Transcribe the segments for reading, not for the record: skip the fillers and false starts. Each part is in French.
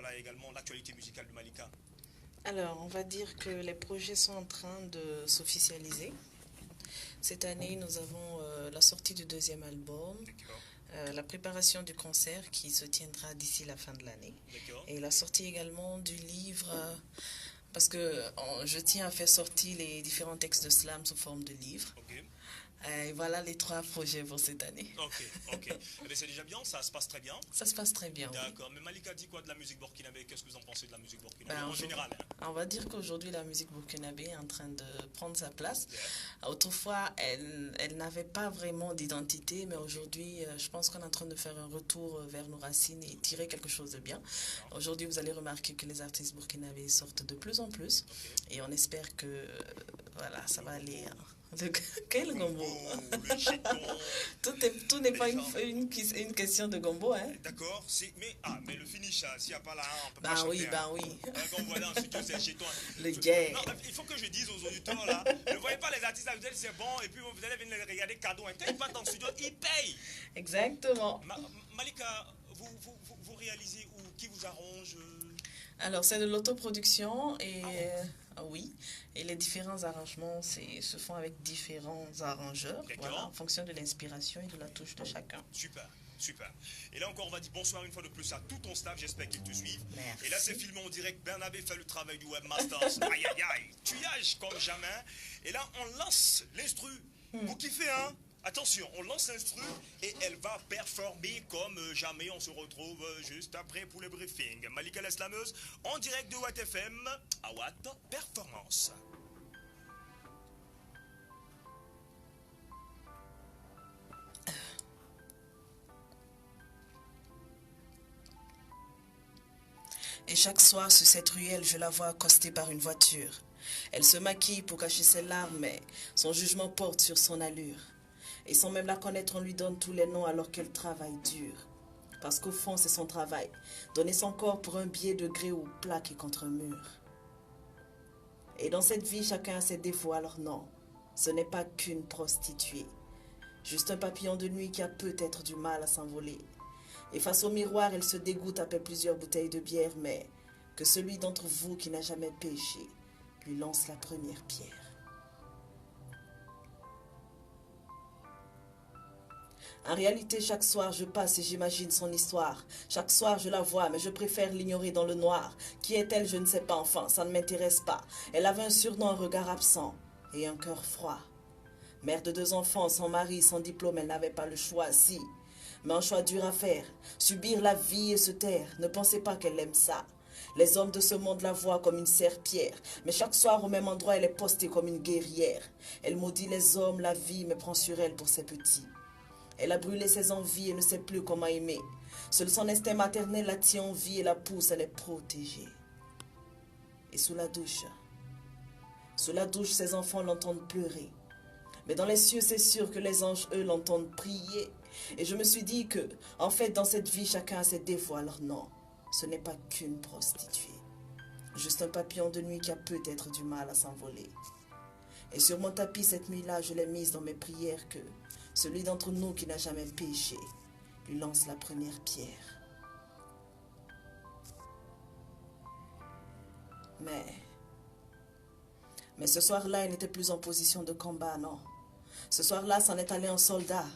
voilà également l'actualité musicale de Malika? Alors, on va dire que les projets sont en train de s'officialiser. Cette année, nous avons la sortie du deuxième album, D'accord, la préparation du concert qui se tiendra d'ici la fin de l'année d'accord, et la sortie également du livre parce que je tiens à faire sortir les différents textes de slam sous forme de livre. ok. Et voilà les trois projets pour cette année. Ok, ok. Eh bien, c'est déjà bien, ça se passe très bien. Ça se passe très bien, oui. D'accord, mais Malika dit quoi de la musique burkinabé? Qu'est-ce que vous en pensez de la musique burkinabé Ben, en général, hein? on va dire qu'aujourd'hui, la musique burkinabé est en train de prendre sa place. Yeah. Autrefois, elle n'avait pas vraiment d'identité, mais aujourd'hui, je pense qu'on est en train de faire un retour vers nos racines et tirer quelque chose de bien. D'accord. Aujourd'hui, vous allez remarquer que les artistes burkinabés sortent de plus en plus Ok. et on espère que voilà, ça va aller, hein. Quel gombo? Oh, le chiton. Tout n'est pas Déjà. une question de gombo, hein? D'accord, mais le finish, s'il n'y a pas là, hein, on peut pas Ben chanter. oui, Hein. ben oui. Comme voilà, en studio, c'est chiton. Le gay. Non, il faut que je dise aux auditeurs là, ne voyez pas les artistes actuels, c'est bon, et puis vous allez venir les regarder cadeau. Quand ils partent en studio, ils payent. Exactement. Malika, vous réalisez où? Qui vous arrange? Alors, c'est de l'autoproduction et Ah bon? oui, et les différents arrangements se font avec différents arrangeurs, voilà, en D'accord. fonction de l'inspiration et de la touche de chacun. Super, super. Et là encore, on va dire bonsoir une fois de plus à tout ton staff. J'espère qu'ils te suivent. Merci. Et là, c'est filmé en direct. Bernabé fait le travail du webmaster. Aïe, aïe, aïe. Tuyage comme jamais. Et là, on lance l'instru. Vous kiffez, hein? Attention, on lance l'instru et elle va performer comme jamais. On se retrouve juste après pour le briefing. Malika la slameuse en direct de Watt FM à Watt Performance. Et chaque soir, sur cette ruelle, je la vois accostée par une voiture. Elle se maquille pour cacher ses larmes, mais son jugement porte sur son allure. Et sans même la connaître, on lui donne tous les noms alors qu'elle travaille dur. Parce qu'au fond, c'est son travail. Donner son corps pour un billet de gré ou plaqué contre un mur. Et dans cette vie, chacun a ses défauts, alors non, ce n'est pas qu'une prostituée. Juste un papillon de nuit qui a peut-être du mal à s'envoler. Et face au miroir, elle se dégoûte après plusieurs bouteilles de bière, mais que celui d'entre vous qui n'a jamais péché lui lance la première pierre. En réalité, chaque soir, je passe et j'imagine son histoire. Chaque soir, je la vois, mais je préfère l'ignorer dans le noir. Qui est-elle? Je ne sais pas, enfin, ça ne m'intéresse pas. Elle avait un surnom, un regard absent et un cœur froid. Mère de 2 enfants, sans mari, sans diplôme, elle n'avait pas le choix, si. Mais un choix dur à faire. Subir la vie et se taire. Ne pensez pas qu'elle aime ça. Les hommes de ce monde la voient comme une serpillère. Mais chaque soir, au même endroit, elle est postée comme une guerrière. Elle maudit les hommes, la vie, mais prend sur elle pour ses petits. Elle a brûlé ses envies et ne sait plus comment aimer. Seul son instinct maternel la tient en vie et la pousse à les protéger. Et sous la douche, ses enfants l'entendent pleurer. Mais dans les cieux, c'est sûr que les anges, eux, l'entendent prier. Et je me suis dit que, en fait, dans cette vie, chacun a ses défauts. Alors non, ce n'est pas qu'une prostituée. Juste un papillon de nuit qui a peut-être du mal à s'envoler. Et sur mon tapis, cette nuit-là, je l'ai mise dans mes prières que celui d'entre nous qui n'a jamais péché lui lance la première pierre. Mais ce soir-là, il n'était plus en position de combat, non. Ce soir-là, c'en est allé un soldat.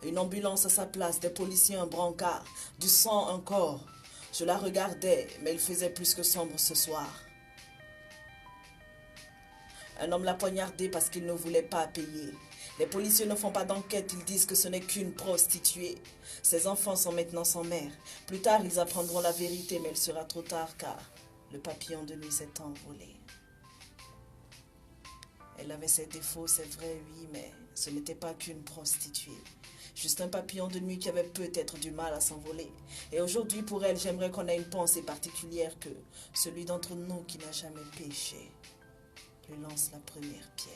Une ambulance à sa place, des policiers, un brancard, du sang, un corps. Je la regardais, mais il faisait plus que sombre ce soir. Un homme l'a poignardé parce qu'il ne voulait pas payer. Les policiers ne font pas d'enquête, ils disent que ce n'est qu'une prostituée. Ses enfants sont maintenant sans mère. Plus tard, ils apprendront la vérité, mais il sera trop tard car le papillon de nuit s'est envolé. Elle avait ses défauts, c'est vrai, oui, mais ce n'était pas qu'une prostituée. Juste un papillon de nuit qui avait peut-être du mal à s'envoler. Et aujourd'hui, pour elle, j'aimerais qu'on ait une pensée particulière que celui d'entre nous qui n'a jamais péché lui lance la première pierre.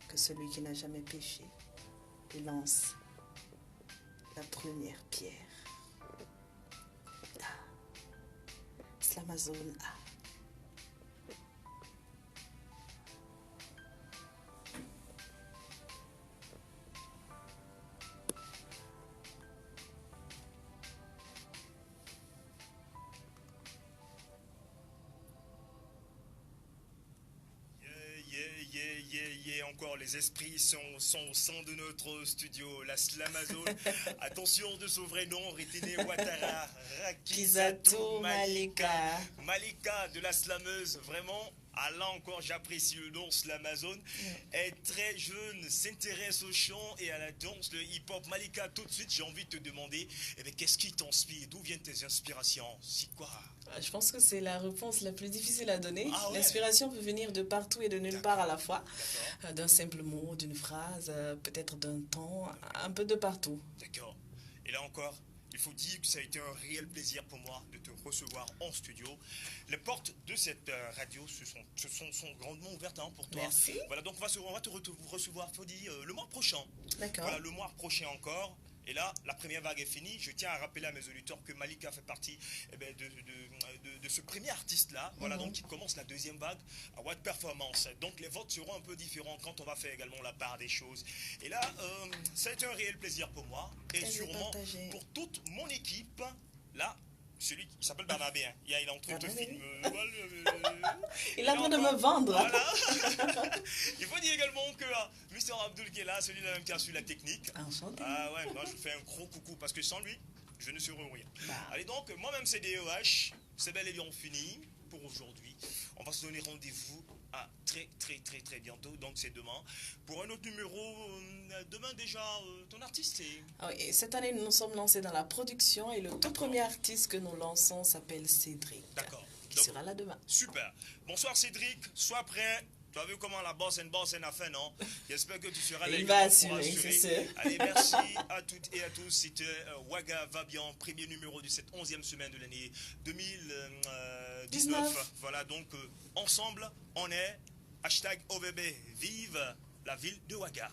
Que celui qui n'a jamais péché lui lance la première pierre. Slamazone A. encore, les esprits sont au sein de notre studio, la Slamazone. Attention de son vrai nom, Retene Ouattara Rakizatou Malika. Malika de la slameuse, vraiment. Ah là encore, j'apprécie le nom, l'Amazon. Elle est très jeune, s'intéresse au chant et à la danse, le hip-hop. Malika, tout de suite, j'ai envie de te demander, qu'est-ce qui t'inspire? D'où viennent tes inspirations? C'est quoi? Je pense que c'est la réponse la plus difficile à donner. Ah ouais. L'inspiration peut venir de partout et de nulle part à la fois. D'un simple mot, d'une phrase, peut-être d'un ton, un peu de partout. D'accord. Et là encore, il faut dire que ça a été un réel plaisir pour moi de te recevoir en studio. Les portes de cette radio sont grandement ouvertes pour toi. Merci. Voilà, donc on va te recevoir, faut dire, le mois prochain. D'accord. Voilà, le mois prochain encore. Et là, la première vague est finie. Je tiens à rappeler à mes auditeurs que Malika fait partie de ce premier artiste-là. Voilà, donc il commence la deuxième vague à What Performance. Donc les votes seront un peu différents quand on va faire également la part des choses. Et là, ça a été un réel plaisir pour moi. Et sûrement pour toute mon équipe. Là, celui qui s'appelle Barnabé, hein. Il est en train de filmer. Il est en train de me vendre. Voilà. Il faut dire également que Mr Abdul qui est là, celui-là même qui a su la technique. Enchanté. Ah ouais, moi je vous fais un gros coucou parce que sans lui, je ne serais rien. Allez donc, moi-même c'est DEH, c'est bel et bien fini pour aujourd'hui. On va se donner rendez-vous à très bientôt, donc c'est demain. Pour un autre numéro, demain déjà, ton artiste c'est... Ah oui, cette année nous nous sommes lancés dans la production et le tout premier artiste que nous lançons s'appelle Cédric. D'accord. Qui sera là demain. Super. Bonsoir Cédric, sois prêt. Tu as vu comment la bosse a fait, non? J'espère que tu seras là. Il va assurer, c'est sûr. Allez, merci à toutes et à tous. C'était Ouaga va bien, premier numéro de cette 11e semaine de l'année 2019. Voilà, donc ensemble, on est #OVB. Vive la ville de Ouaga.